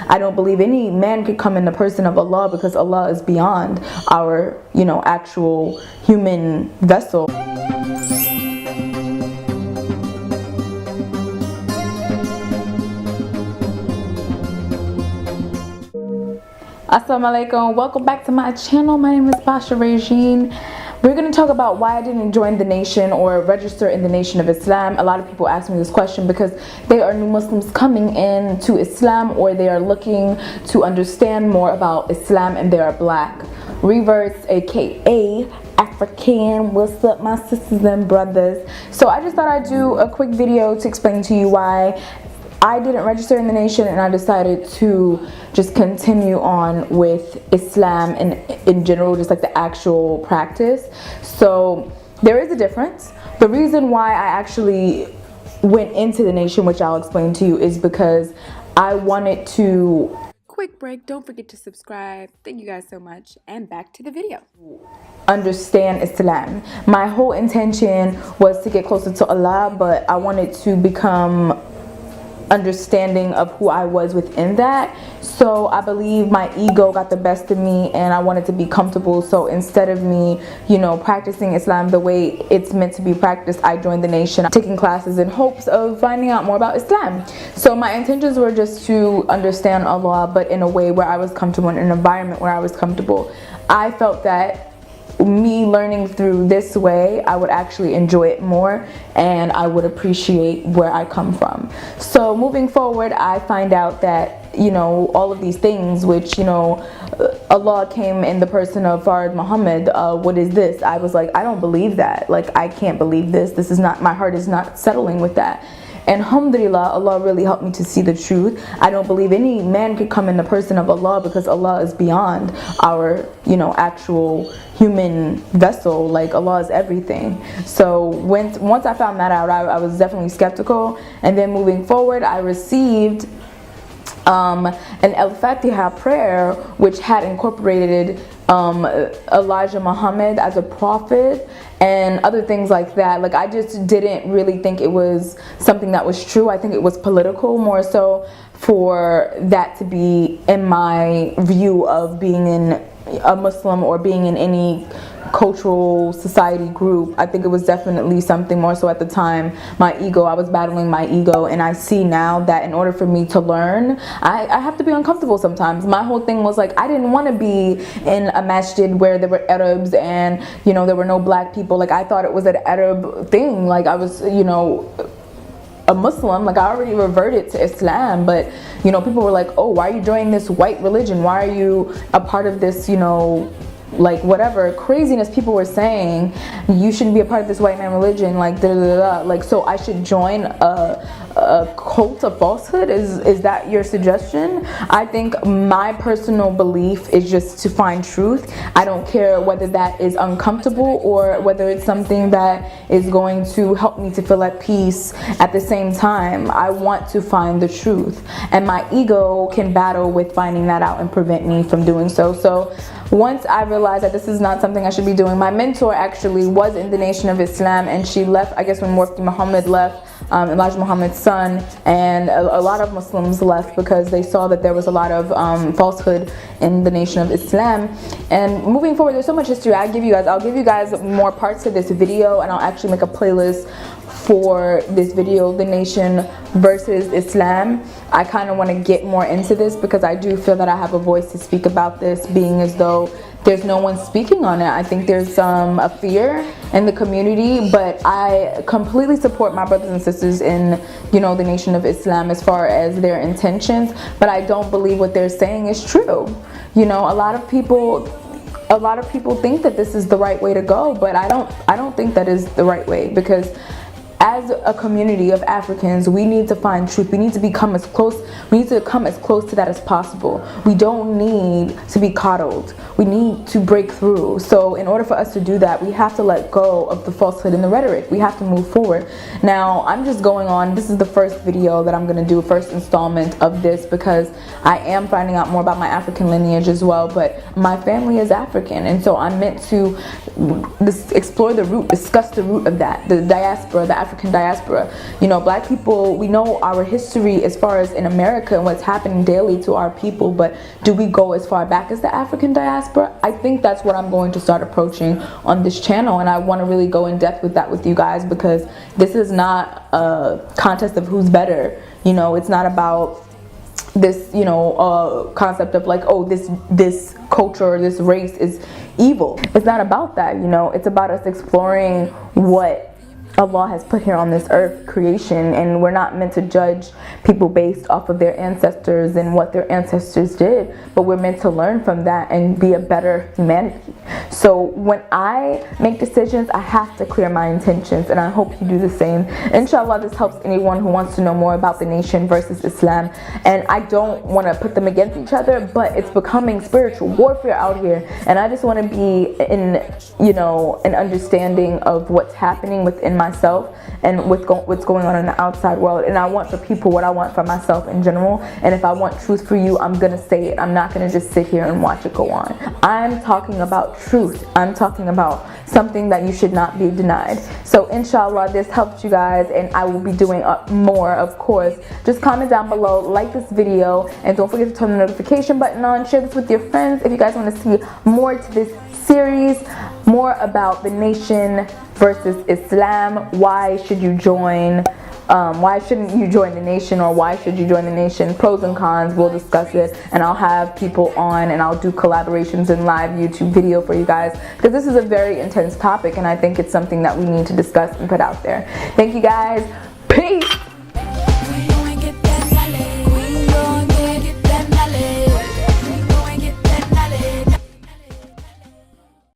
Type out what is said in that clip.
I don't believe any man could come in the person of Allah, because Allah is beyond our, actual human vessel. Assalamu alaikum, welcome back to my channel. My name is Boshia Rae-Jean. We're going to talk about why I didn't join the nation or register in the nation of Islam. A lot of people ask me this question because they are new Muslims coming in to Islam, or they are looking to understand more about Islam and they are black. Reverts, aka African. What's up, my sisters and brothers? So I just thought I'd do a quick video to explain to you why I didn't register in the nation, and I decided to just continue on with Islam in general, just like the actual practice. So there is a difference. The reason why I actually went into the nation, which I'll explain to you, is because I wanted to... Quick break, don't forget to subscribe. Thank you guys so much, and back to the video. Understand Islam. My whole intention was to get closer to Allah, but I wanted to become understanding of who I was within that. So I believe my ego got the best of me, and I wanted to be comfortable. So instead of me, practicing Islam the way it's meant to be practiced, I joined the nation, taking classes in hopes of finding out more about Islam. So my intentions were just to understand Allah, but in a way where I was comfortable, in an environment where I was comfortable. I felt that me learning through this way, I would actually enjoy it more, and I would appreciate where I come from. So moving forward, I find out that all of these things, which Allah came in the person of Farid Muhammad. What is this? I was like, I don't believe that. Like, I can't believe this. This is not, my heart is not settling with that. And Alumdoulilah, Allah really helped me to see the truth. I don't believe any man could come in the person of Allah, because Allah is beyond our, actual human vessel. Like, Allah is everything. So once I found that out, I was definitely skeptical. And then moving forward, I received an Al-Fatiha prayer, which had incorporated Elijah Muhammad as a prophet and other things like that. Like, I just didn't really think it was something that was true. I think it was political, more so for that to be in my view of being in a Muslim or being in any cultural society group. I think it was definitely something more so at the time. My ego, I was battling my ego, and I see now that in order for me to learn, I have to be uncomfortable sometimes. My whole thing was like, I didn't want to be in a masjid where there were Arabs and there were no black people. Like, I thought it was an Arab thing. Like, I was a Muslim, like I already reverted to Islam, but people were like, oh, why are you joining this white religion? Why are you a part of this, like whatever craziness people were saying? You shouldn't be a part of this white man religion, like da da da da. Like, so I should join a cult of falsehood? Is that your suggestion? I think my personal belief is just to find truth. I don't care whether that is uncomfortable or whether it's something that is going to help me to feel at peace. At the same time, I want to find the truth, and my ego can battle with finding that out and prevent me from doing so. So once I realized that this is not something I should be doing, my mentor actually was in the nation of Islam, and she left, I guess, when Mufti Muhammad left, Elijah Muhammad's son, and a lot of Muslims left because they saw that there was a lot of falsehood in the nation of Islam. And moving forward, there's so much history. I'll give you guys more parts to this video, and I'll actually make a playlist for this video, the nation versus Islam. I kind of want to get more into this because I do feel that I have a voice to speak about this, being as though there's no one speaking on it. I think there's a fear in the community, but I completely support my brothers and sisters in the nation of Islam as far as their intentions, but I don't believe what they're saying is true. A lot of people think that this is the right way to go, but I don't think that is the right way, because as a community of Africans, we need to find truth. We need to come as close to that as possible. We don't need to be coddled. We need to break through. So in order for us to do that, we have to let go of the falsehood and the rhetoric. We have to move forward. Now, I'm just going on. This is the first video that I'm going to do, first installment of this, because I am finding out more about my African lineage as well. But my family is African, and so I'm meant to explore the root, discuss the root of that, the diaspora, the African African diaspora. You know, black people, we know our history as far as in America and what's happening daily to our people, but do we go as far back as the African diaspora? I think that's what I'm going to start approaching on this channel, and I want to really go in depth with that with you guys, because this is not a contest of who's better. You know, it's not about this, you know, concept of like, oh, this culture or this race is evil. It's not about that, you know. It's about us exploring what Allah has put here on this earth, creation, and we're not meant to judge people based off of their ancestors and what their ancestors did, but we're meant to learn from that and be a better humanity. So when I make decisions, I have to clear my intentions, and I hope you do the same. Inshallah, this helps anyone who wants to know more about the nation versus Islam. And I don't want to put them against each other, but it's becoming spiritual warfare out here, and I just want to be in, you know, an understanding of what's happening within myself and what's going on in the outside world. And I want for people what I want for myself in general, and if I want truth for you, I'm gonna say it. I'm not gonna just sit here and watch it go on. I'm talking about truth. I'm talking about something that you should not be denied. So inshallah, this helped you guys, and I will be doing more, of course. Just comment down below, like this video, and don't forget to turn the notification button on. Share this with your friends if you guys want to see more to this series, more about the nation versus Islam. Why should you join? Why shouldn't you join the nation, or why should you join the nation? Pros and cons, we'll discuss it, and I'll have people on, and I'll do collaborations and live YouTube video for you guys, because this is a very intense topic, and I think it's something that we need to discuss and put out there. Thank you guys. Peace.